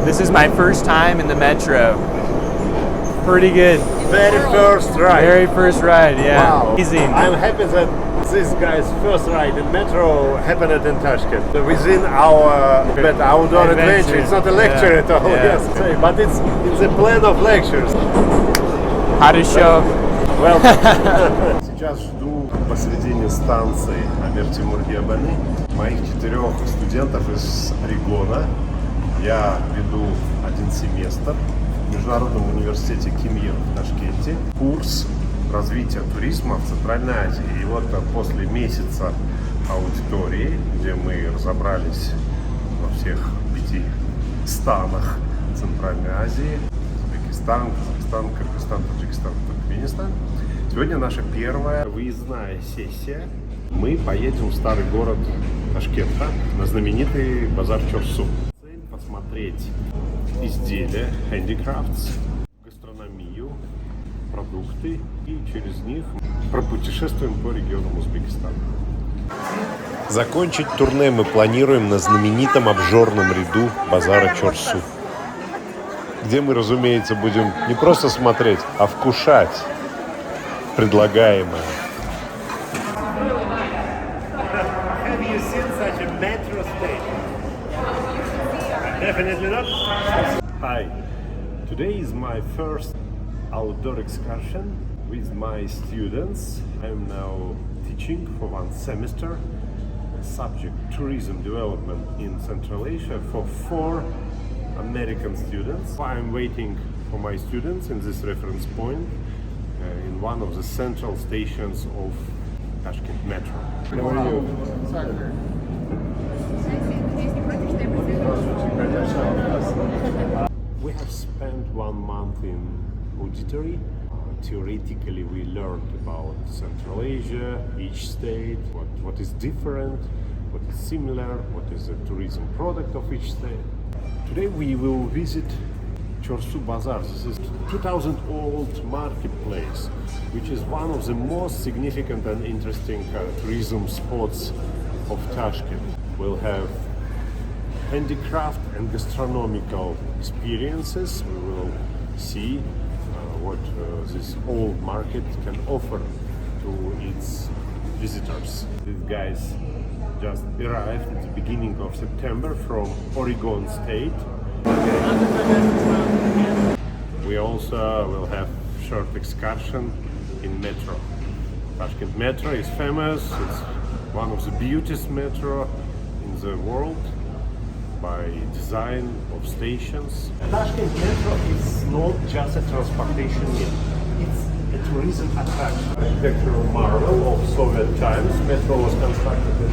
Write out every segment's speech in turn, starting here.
This is my first time in the metro. Pretty good. Very first ride. Very first ride, yeah. Wow. Amazing. I'm happy that this guy's first ride in metro happened in Tashkent. Within our outdoor adventure. It's not a lecture at all, yes, but it's a plan of lectures. How to show. Well, сейчас жду посредине станции Амир-Тимур-Гебани моих 4 студентов из Орегона. Я веду один семестр в Международном университете KIMYO в Ташкенте. Курс развития туризма в Центральной Азии. И вот после месяца аудитории, где мы разобрались во всех 5 станах Центральной Азии, Узбекистан, Казахстан, Кыргызстан, Таджикистан, Туркменистан, сегодня наша первая выездная сессия. Мы поедем в старый город Ташкента на знаменитый базар Чорсу. Цель посмотреть изделия, handicrafts, гастрономию, продукты, и через них пропутешествуем по регионам Узбекистана. Закончить турне мы планируем на знаменитом обжорном ряду базара Чорсу, где мы, разумеется, будем не просто смотреть, а вкушать предлагаемое. Definitely not. Hi. Today is my first outdoor excursion with my students. I am now teaching for 1 semester. Subject tourism development in Central Asia for 4 American students. I'm waiting for my students in this reference point in one of the central stations of Tashkent Metro. How are you? We have spent 1 month in auditory. Theoretically, we learned about Central Asia, each state, what is different, what is similar, what is the tourism product of each state. Today we will visit Chorsu Bazaar. This is 2000-old marketplace, which is one of the most significant and interesting tourism spots of Tashkent. We'll have handicraft and gastronomical experiences. We will see what this old market can offer to its visitors. These guys just arrived at the beginning of September from Oregon State. We also will have short excursion in metro. Tashkent Metro is famous. It's one of the beautiest metro in the world by design of stations. Tashkent Metro is not just a transportation means. It's a tourism attraction. Architectural marvel of Soviet times. Metro was constructed in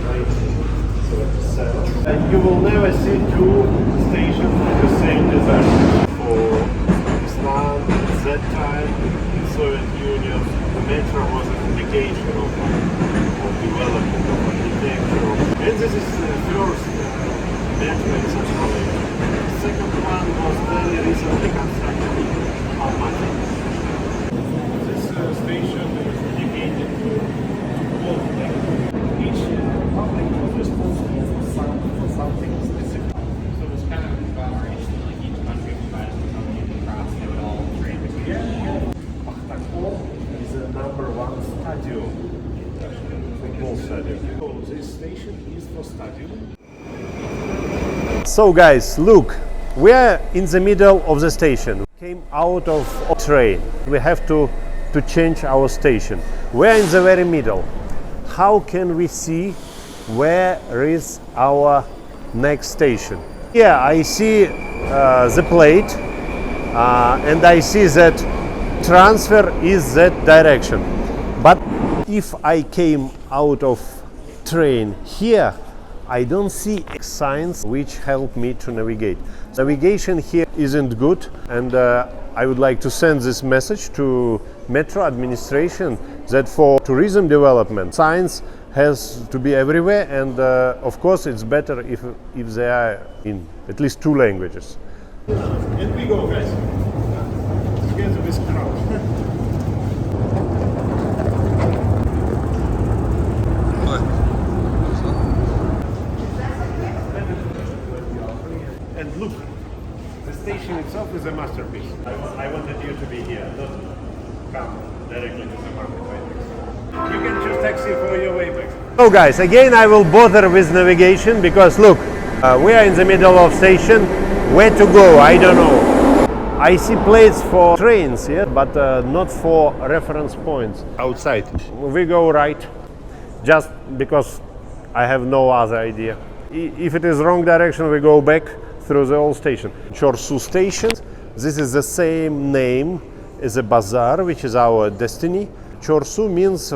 1977. And you will never see 2 stations with the same design. For Uzbekistan, at that time, in Soviet Union, the metro was an indication of development of architecture. And this is the first metro in Central Asia. The second one was very recently constructed in Almaty. This station is dedicated to both things. Each public was responsible for something specific. So it was kind of collaboration, like each country provided something across, they would all trade between is the #1 stadium in Tashkent, football stadium. So this station is for stadium. So guys, look, we are in the middle of the station. We came out of a train. We have to change our station. We are in the very middle. How can we see where is our next station? Here I see the plate and I see that transfer is that direction. But if I came out of train here, I don't see signs which help me to navigate. Navigation here isn't good, and I would like to send this message to Metro administration that for tourism development, signs has to be everywhere, and of course it's better if they are in at least 2 languages. And we go, guys. Together with crowd. And look, The station itself is a masterpiece. I wanted you to be here, not come directly to the market right next. You can choose taxi for your way back. So guys, again I will bother with navigation because look, we are in the middle of station. Where to go? I don't know. I see plates for trains here, but not for reference points. Outside. We go right, just because I have no other idea. If it is wrong direction, we go back through the old station. Chorsu station. This is the same name as a bazaar, which is our destiny. Chorsu means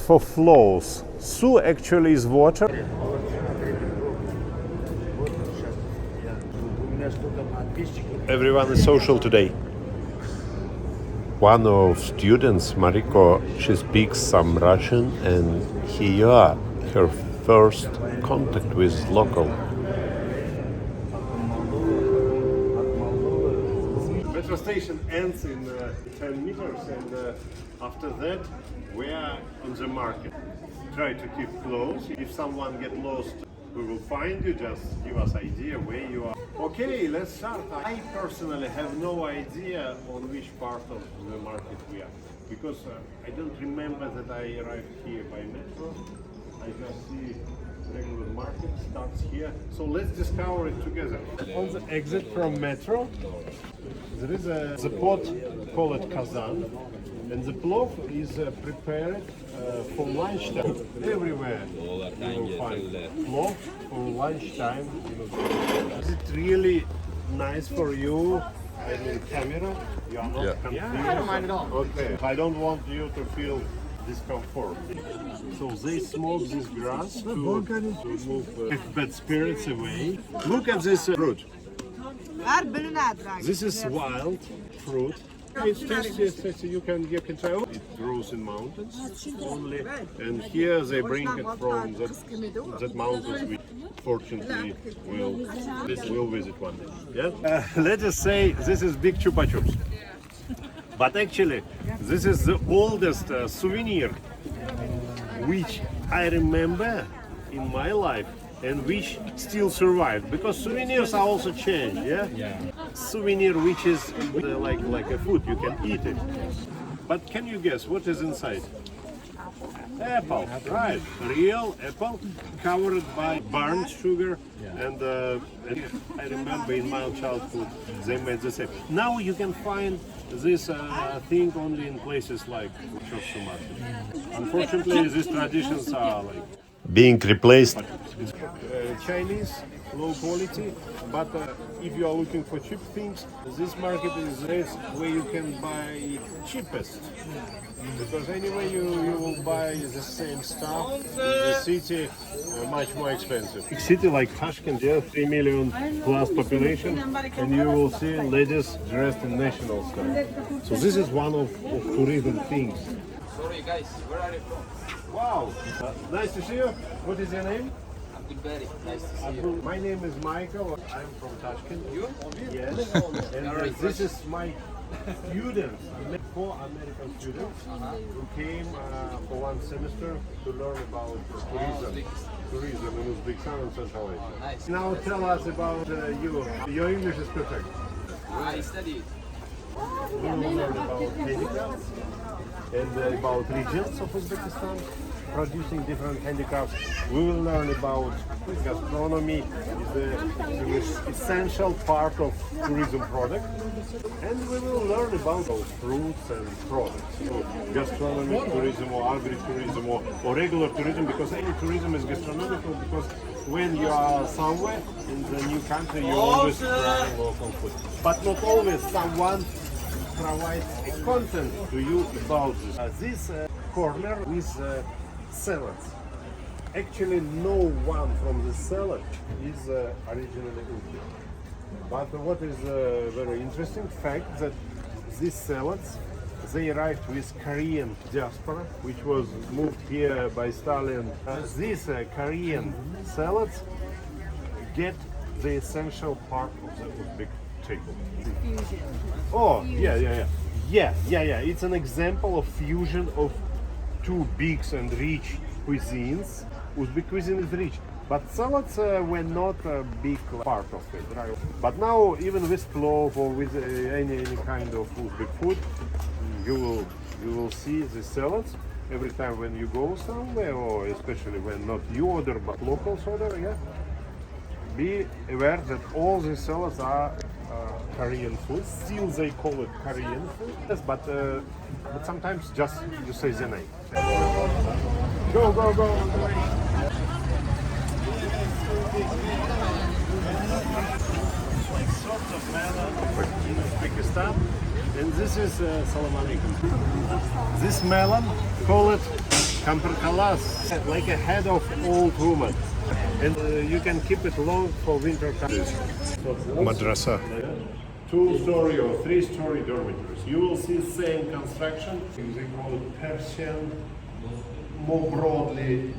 for flows. Su actually is water. Everyone is social today. One of students, Mariko, she speaks some Russian, and here you are, her first contact with local. Metro station ends in 10 meters, and after that we are on the market. Try to keep close. If someone get lost, we will find you. Just give us idea where you are. Okay, let's start. I personally have no idea on which part of the market we are, because I don't remember that I arrived here by metro. I just see regular market starts here. So let's discover it together. On the exit from metro, there is a pot, call it kazan, and the plov is prepared for lunchtime. Everywhere you will find plov for lunchtime. Is it really nice for you? I mean, camera? You are not confused? I don't mind at all. Okay. I don't want you to feel discomfort. So they smoke this grass to move bad spirits away. Look at this fruit. This is wild fruit. It's tasty. You can try. It grows in mountains only, and here they bring it from that mountains. We fortunately will visit one day. Yeah. Let us say this is big chupa chups, but actually this is the oldest souvenir which I remember in my life, and which still survived, because souvenirs are also changed. Yeah. Souvenir which is like a food, you can eat it. But can you guess what is inside? Apple, right? Real apple covered by burnt sugar, and I remember in my childhood they made the same. Now you can find this thing only in places like Chorsu market. Unfortunately, these traditions are like being replaced. It's Chinese, low quality, but if you are looking for cheap things, this market is where you can buy cheapest. Because anyway you will buy the same stuff in the city much more expensive. Big city like Tashkent, 3 million plus population, and you will see ladies dressed in national style. So this is one of tourism things. Sorry guys, where are you from? Wow, nice to see you. What is your name? Very nice to see you. My name is Michael. I'm from Tashkent. You? Yes. And this is my students, 4 American students who came for 1 semester to learn about tourism in Uzbekistan and Central Asia. Nice. Now tell us about you. Your English is perfect. I studied. We will learn about handicrafts and about regions of Uzbekistan, producing different handicrafts. We will learn about gastronomy, is the essential part of tourism product, and we will learn about those fruits and products. So gastronomic tourism or agri-tourism or regular tourism, because any tourism is gastronomical, because when you are somewhere in the new country, you always try local food. But not always someone provides a content to you about this. This corner is salads. Actually, no one from the salad is originally Uzbek. But what is a very interesting fact that these salads, they arrived with Korean diaspora, which was moved here by Stalin. These Korean salads get the essential part of the Uzbek table. Oh, yeah. It's an example of fusion of 2 big and rich cuisines. Uzbek cuisine is rich. But salads were not a big part of it, right? But now, even with plov or with any kind of Uzbek food, you will see the salads every time when you go somewhere, or especially when not you order but locals order. Yeah, be aware that all the salads are Korean food. Still, they call it Korean food. Yes, but sometimes just you say the name. Go, go, go! Sorts of melon in Uzbekistan, and this is salam alaikum. This melon, call it kamperkalas, like a head of old woman, and you can keep it long for winter time. Madrasa. 2-story or 3-story dormitories. You will see same construction. They call it Persian, more broadly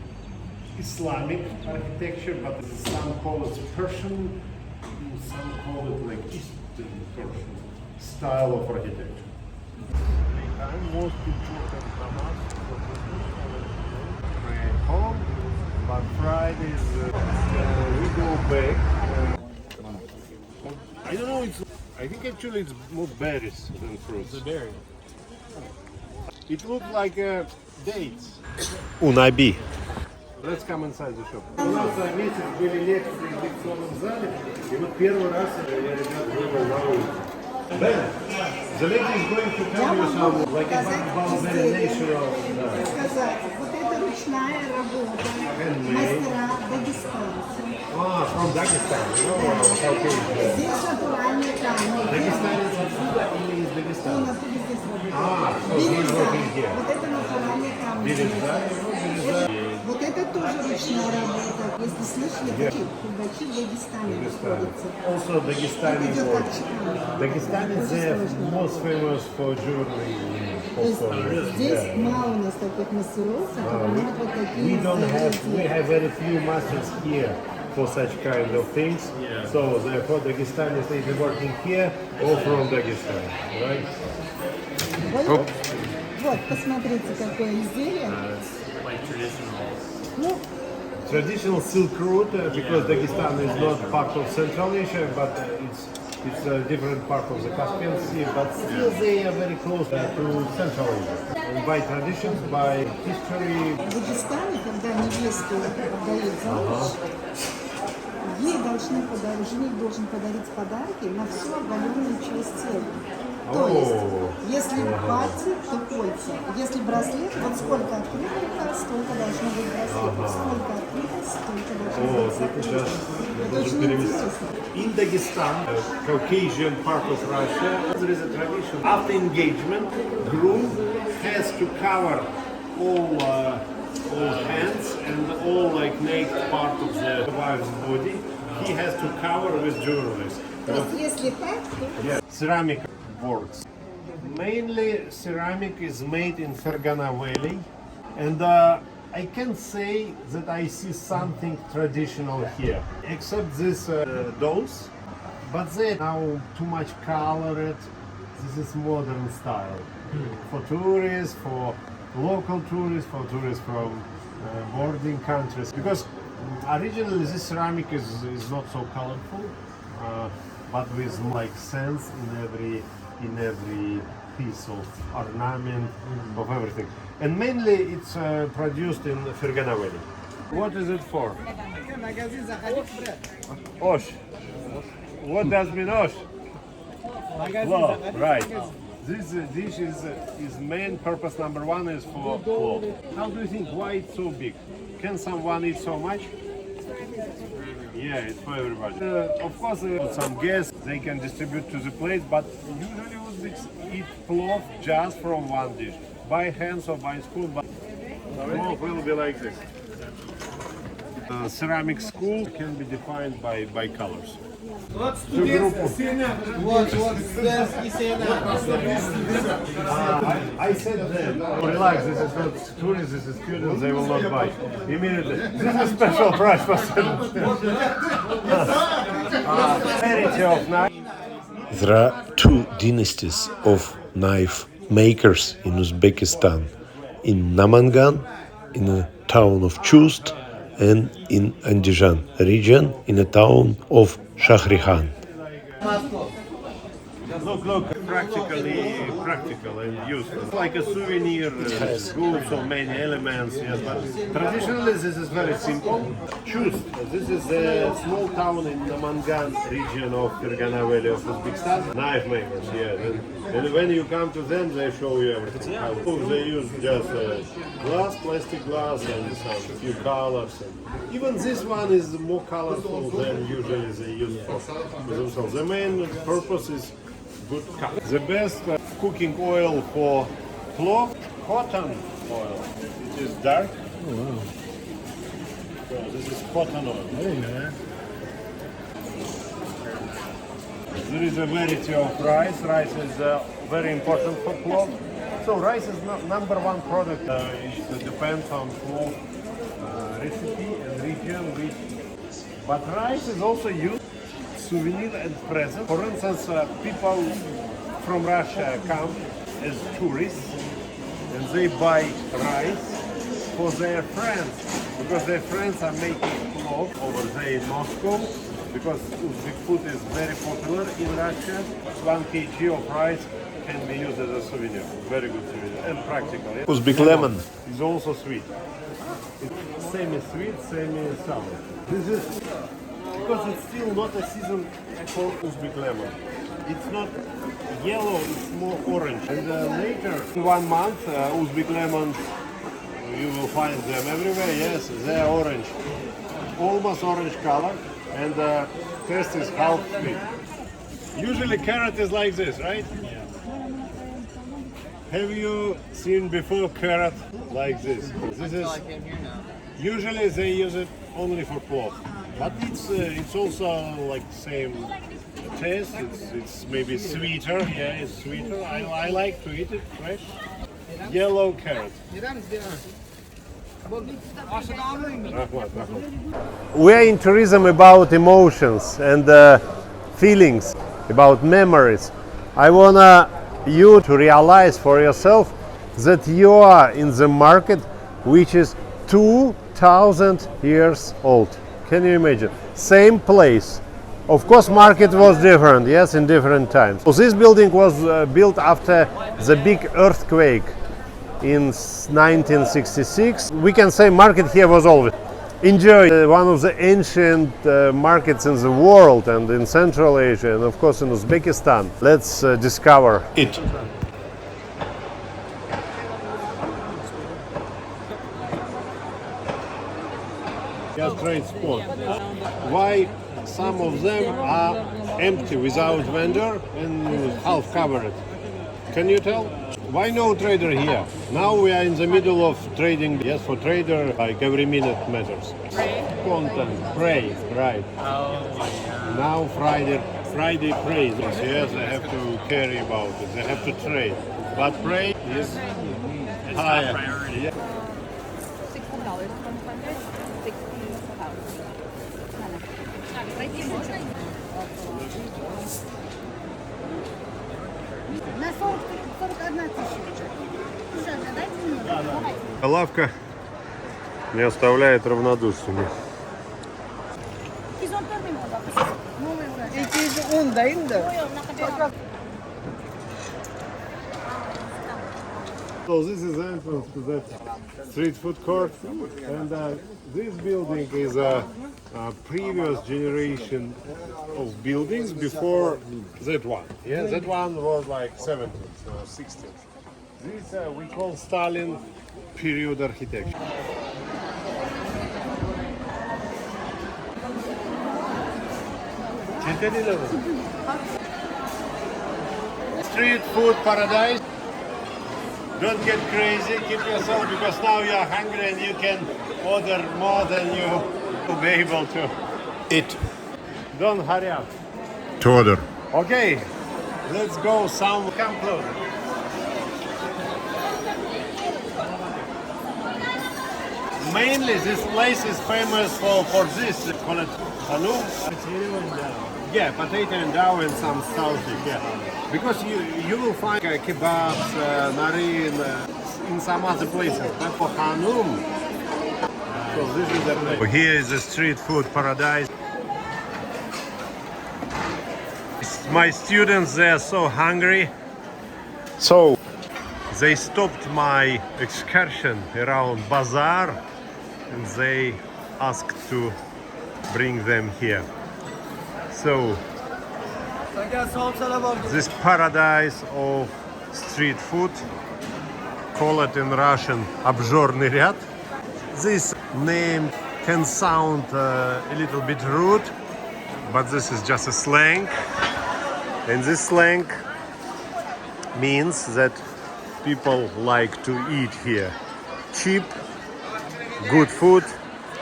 Islamic architecture, but some call it Persian, some call it like Eastern Persian style of architecture. Most important namaz pray at home, but Fridays we go back. I don't know. I think actually it's more berries than fruits. It's a berry. It looks like dates. Unaibi. Let's come inside the shop. У нас за месяц были лекции в лекционном зале, и вот первый раз я ребят вывел на улицу. Ben, the lady is going to tell you some, like about very natural. Сказать, вот это ручная работа, мастера дагестанцы. From Dagestan. Okay. Здесь натуральный камень. Дагестанец отсюда или из Он Дагестана? оттуда здесь работает. So he's working here. Вот это натуральный камень. Вот это тоже ручная работа. Если слышали, кубачи в Дагестане находятся. Also Dagestani Это идет work. как чекан. Dagestani is most famous for jewelry. То есть здесь мало у нас таких мастеров, которые могут вот такие We have very few masters here for such kind of things. So therefore Dagestani is either working here or from Dagestan, right? Вот, посмотрите, какое изделие. Ну, Traditional Silk Route, because Dagestan is not part of Central Asia, but it's a different part of the Caspian Sea, but still they are very close to Central Asia. And by traditions, by history. в Дагестане, когда невесту отдают замуж, ей должны подарить, жених должен подарить подарки на всю оголенную часть тела. То есть, если платье, то кольца. Если браслет, вот сколько открыта рука, столько должно быть браслетов. Сколько открыто, столько должно быть закрыто. Это очень интересно. In Dagestan, Caucasian part of Russia, there is a tradition. After engagement, groom has to cover all hands and all like naked part of the wife's body. He has to cover with jewelry. То есть, если так, то... Ceramic works. Mainly ceramic is made in Fergana Valley, and I can say that I see something traditional here, except these dolls, but they now too much colored. This is modern style for tourists, for local tourists, for tourists from boarding countries. Because originally this ceramic is not so colorful, but with like sense in every piece of ornament, of everything. And mainly it's produced in Fergana Valley. What is it for? Osh. What does mean osh? Love, right. This dish is main purpose number one is for plov. How do you think why it's so big? Can someone eat so much? Yeah, it's for everybody. Of course, some guests they can distribute to the plate, but usually Uzbeks eat plov just from one dish, by hands or by spoon. But plov will be like this. Ceramic school can be defined by colors. Вот студентский сенат. Вот студентский сенат. I said them, relax, this is not tourists, this is students, they will not buy. Immediately. This is special price for students. Variety of knife. There are two dynasties of knife makers in Uzbekistan. In Namangan, in the town of Chust, and in Andijan region in the town of Shahrihan. Look, practical and useful. It's like a souvenir, good, so many elements, yes, but traditionally this is very simple. Choose. This is a small town in the Mangan region of Fergana Valley of Uzbekistan. Knife makers, yeah. And when you come to them, they show you everything. How they use just glass, plastic glass, and some few colors. And even this one is more colorful than usually they use for themselves. The main purpose is good cut. The best cooking oil for cloth, cotton oil. It is dark. So this is cotton oil. There is a variety of rice. Rice is very important for cloth. So rice is number one product. It depends on cloth recipe and region. But rice is also used souvenir and present. For instance, people from Russia come as tourists and they buy rice for their friends because their friends are making clothes over there in Moscow because Uzbek food is very popular in Russia. 1 kg of rice can be used as a souvenir. Very good souvenir and practical. Uzbek lemon. Is also sweet. It's semi-sweet, semi-sour. This is because it's still not a season for Uzbek lemon. It's not yellow, it's more orange. And later, in 1 month, Uzbek lemons, you will find them everywhere. Yes, they are orange. Almost orange color. And taste is half sweet. Usually carrot is like this, right? Have you seen before carrot like this? This is usually they use it only for cloth. But it's also like same taste. It's maybe sweeter. Yeah, it's sweeter. I like to eat it fresh. Yellow carrot. We are in tourism about emotions and feelings, about memories. I wanna you to realize for yourself that you are in the market which is 2,000 years old. Can you imagine? Same place. Of course, market was different, yes, in different times. So this building was built after the big earthquake in 1966. We can say market here was always. Enjoy one of the ancient markets in the world and in Central Asia and of course in Uzbekistan. Let's discover it. Trade spot. Why some of them are empty without vendor and half covered? Can you tell? Why no trader here? Now we are in the middle of trading. Yes, for trader, like every minute matters. Content, pray, right? Now Friday praise. Yes, they have to carry about it. They have to trade. But pray is higher. Priority. Yeah. $16 from funded, 60,000. На 41 тысяча. Слушай, дайте мне. Давайте. Лавка не оставляет равнодушными. It is in the. So this is the entrance to that street food court, and this building is a previous generation of buildings before that one. Yeah, that one was like 17th or 16th. This we call Stalin period architecture. Street food paradise. Don't get crazy, keep yourself, because now you are hungry and you can order more than you will be able to eat. Don't hurry up. To order. Okay, let's go some. Come closer. Mainly this place is famous for this, call it hanum. Yeah, potato and dough and some sausage, yeah. Because you will find kebabs, nari in some other places. But for hanum, Here is the street food paradise. My students, they are so hungry. So they stopped my excursion around Bazaar and they asked to bring them here. So this paradise of street food, call it in Russian обжорный ряд. This name can sound a little bit rude, but this is just a slang. And this slang means that people like to eat here. Cheap, good food,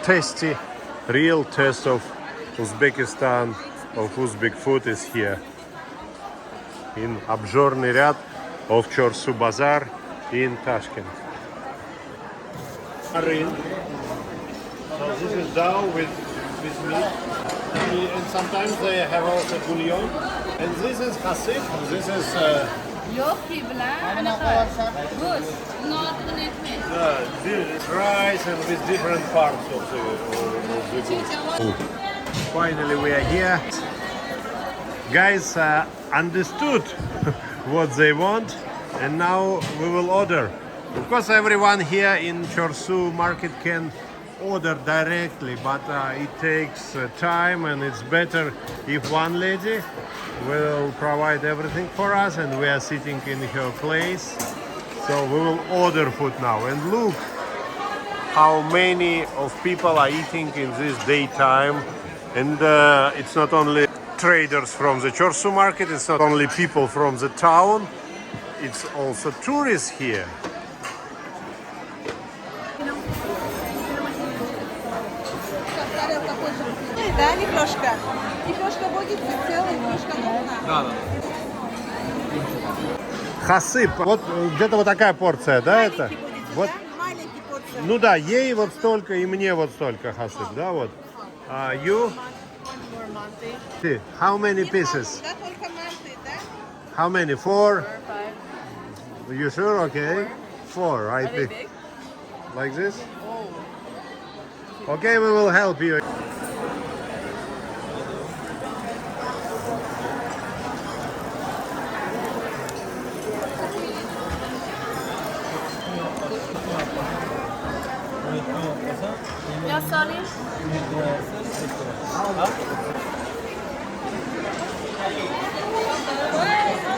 tasty, real taste of Uzbekistan, of Uzbek food is here. In обжорный ряд of Chorsu Bazaar in Tashkent. So this is dal with meat. And sometimes they have also bouillon. And this is hasib. This is rice and with different parts of the goose. Finally we are here. Guys understood what they want and now we will order. Of course everyone here in Chorsu market can order directly, but it takes time and it's better if one lady will provide everything for us and we are sitting in her place. So we will order food now and look how many of people are eating in this daytime. And it's not only traders from the Chorsu market, it's not only people from the town, it's also tourists here. Да, лепешка. Лепешка будет целая, лепешка нужна. Хасып, вот где-то вот такая порция, да, это? Будете, Вот, да? Маленький порция. ну да, ей вот столько и мне вот столько хасып, да, вот. You? How many pieces? Да, только манты, да? How many? 4? You sure? Okay. 4, I think. Like this? Okay, we will help you. Yeah, sorry.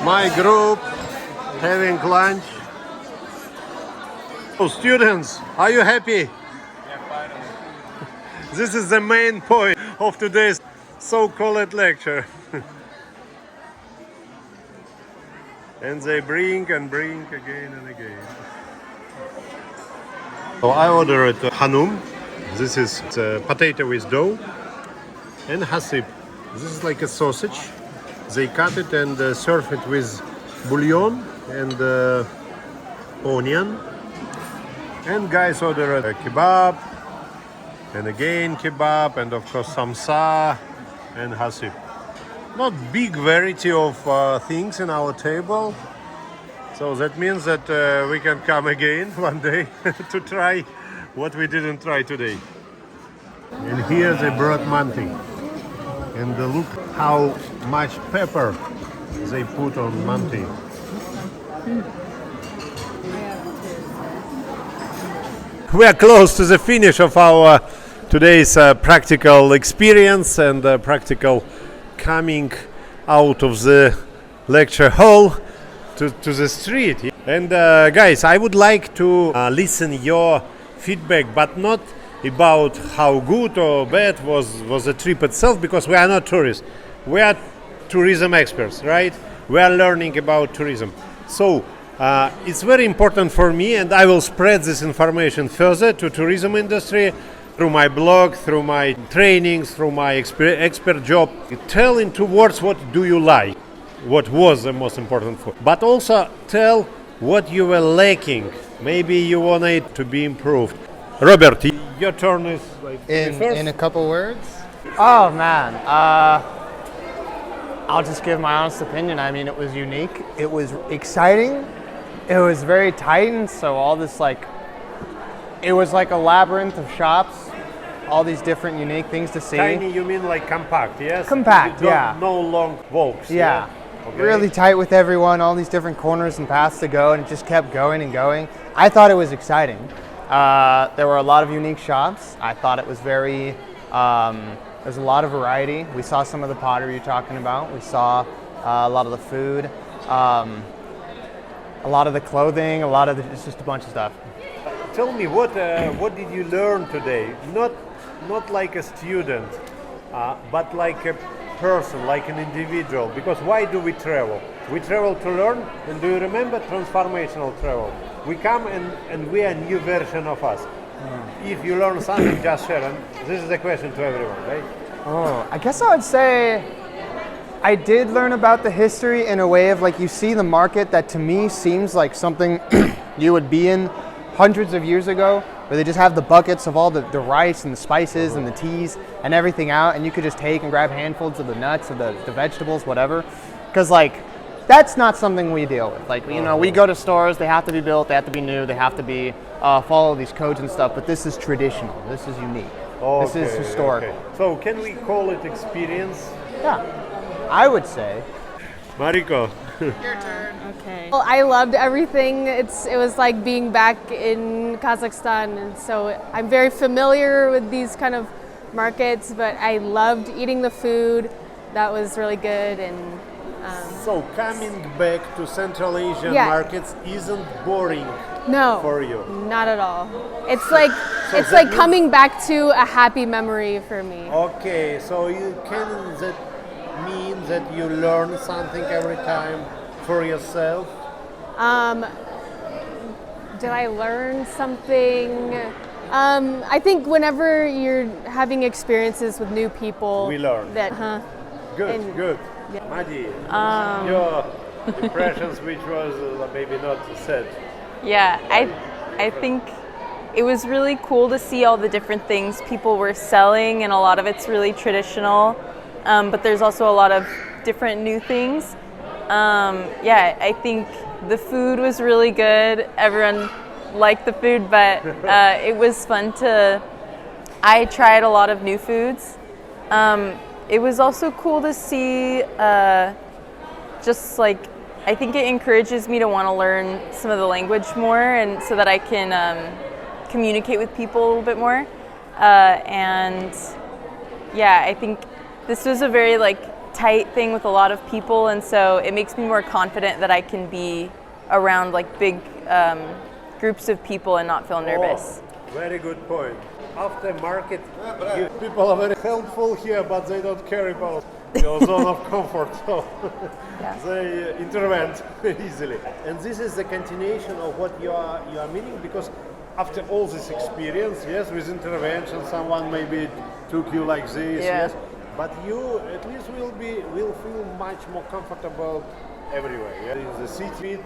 My group having lunch. So students, are you happy? This is the main point of today's so-called lecture. And they bring and bring again and again. So I ordered hanum. This is potato with dough. And hasib. This is like a sausage. They cut it and serve it with bouillon and onion. And guys ordered a kebab. And again kebab and of course samsa and hasib. Not big variety of things in our table. So that means that we can come again one day to try what we didn't try today. And here they brought manti. And look how much pepper they put on manti. We are close to the finish of our today's practical experience and practical coming out of the lecture hall to the street. And guys, I would like to listen your feedback, but not about how good or bad was the trip itself, because we are not tourists. We are tourism experts, right? We are learning about tourism. So it's very important for me, and I will spread this information further to tourism industry through my blog, through my trainings, through my expert job. Tell in 2 words what do you like, what was the most important for, but also tell what you were lacking. Maybe you want it to be improved. Robert, your turn is like In a couple words? Oh man, I'll just give my honest opinion. I mean, it was unique. It was exciting. It was very tight, so all this like It was like a labyrinth of shops, all these different unique things to see. Tiny, you mean like compact, yes? Compact, You don't- yeah. No long walks. Yeah. Okay. Really tight with everyone, all these different corners and paths to go, and it just kept going and going. I thought it was exciting. There were a lot of unique shops. I thought it was very, there's a lot of variety. We saw some of the pottery you're talking about. We saw a lot of the food, a lot of the clothing, it's just a bunch of stuff. Tell me, what did you learn today? Not like a student, but like a person, like an individual. Because why do we travel? We travel to learn, and do you remember transformational travel? We come and we are a new version of us. If you learn something, just share. And this is a question to everyone, right? Oh, I guess I would say I did learn about the history in a way of like you see the market that to me seems like something you would be in hundreds of years ago, where they just have the buckets of all the rice and the spices and the teas and everything out, and you could just take and grab handfuls of the nuts or the vegetables, whatever. Because like that's not something we deal with. Like, you know, we go to stores, they have to be built, they have to be new, they have to be follow these codes and stuff, but this is traditional, this is unique, this is historical. Okay. So can we call it experience? Yeah, I would say. Mariko. Okay. Well, I loved everything. It was like being back in Kazakhstan, and so I'm very familiar with these kind of markets, but I loved eating the food. That was really good. And So coming back to Central Asian Yeah. markets isn't boring no, for you? not at all. It's like it's that like means- coming back to a happy memory for me. Okay, so that mean that you learn something every time for yourself? Did I learn something? I think whenever you're having experiences with new people, We learn. that. Good, And- good. Madi, your impressions, which was maybe not said. Yeah, I think it was really cool to see all the different things people were selling, and a lot of it's really traditional, but there's also a lot of different new things. Yeah, I think the food was really good. Everyone liked the food, but it was fun I tried a lot of new foods. It was also cool to see just like, I think it encourages me to want to learn some of the language more, and so that I can communicate with people a little bit more. And yeah, I think this was a very like tight thing with a lot of people, and so it makes me more confident that I can be around like big groups of people and not feel nervous. Oh, very good point. After market, people are very helpful here, but they don't care about your zone of comfort, so they intervene easily. And this is the continuation of what you are meaning, because after all this experience, yes, with intervention, someone maybe took you like this, yes, but you at least will feel much more comfortable everywhere, yeah? In the city,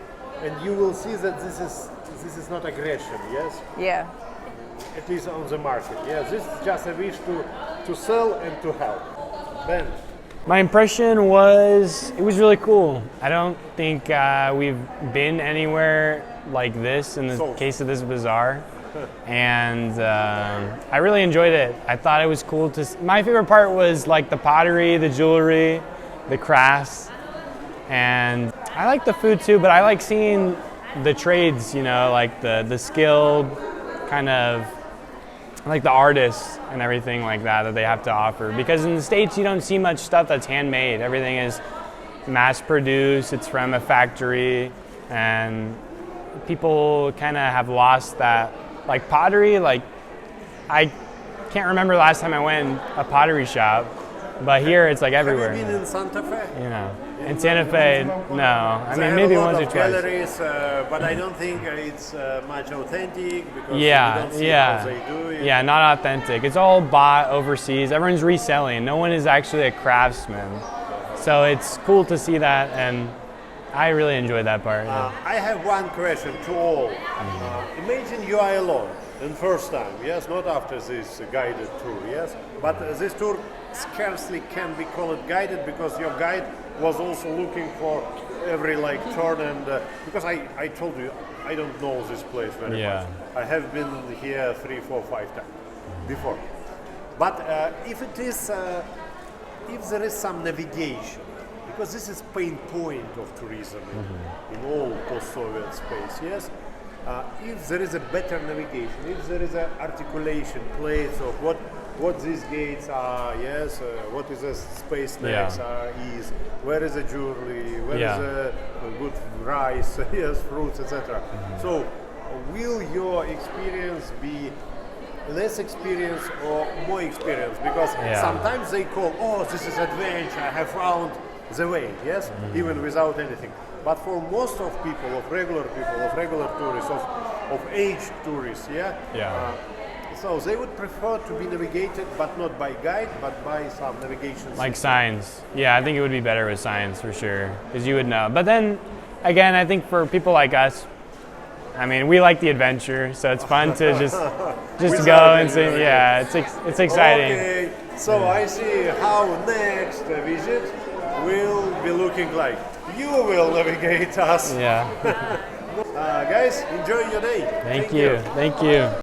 and you will see that this is not aggression, yes. Yeah. At least on the market. Yeah, this is just a wish to sell and to help. Ben. My impression was it was really cool. I don't think we've been anywhere like this in the case of this bazaar, and I really enjoyed it. I thought it was cool my favorite part was like the pottery, the jewelry, the crafts, and I like the food too, but I like seeing the trades, you know, like the skilled kind of like the artists and everything like that they have to offer. Because in the States you don't see much stuff that's handmade. Everything is mass produced, it's from a factory, and people kind of have lost that. Like pottery, like I can't remember the last time I went in a pottery shop, but here it's like everywhere. Have you been in Santa Fe? You know, in Santa Fe, no. I mean, maybe once or twice. Galleries, but I don't think it's much authentic because you don't see how they do it. Yeah, not authentic. It's all bought overseas. Everyone's reselling. No one is actually a craftsman. So it's cool to see that, and I really enjoyed that part. I have one question to all. Imagine you are alone, and first time, yes, not after this guided tour, yes, but this tour scarcely can be called guided because your guide was also looking for every like turn, and because I told you I don't know this place very much. I have been here 3, 4, 5 times before. But if it is, if there is some navigation, because this is pain point of tourism in all post-Soviet space, yes. If there is a better navigation, if there is an articulation plates of what these gates are, yes, what is a space next is, where is the jewelry, where is a good rice, yes, fruits, etc. So, will your experience be less experience or more experience? Because sometimes they call, oh, this is adventure, I have found the way, yes, even without anything. But for most of people, of regular tourists, of aged tourists, so they would prefer to be navigated, but not by guide, but by some navigation like signs. Yeah, I think it would be better with signs for sure, because you would know. But then, again, I think for people like us, I mean, we like the adventure, so it's fun to just go and see. Yeah, it's exciting. Okay, so I see how next visit will be looking like. You will navigate us. Yeah. Guys, enjoy your day. Thank you. Thank you.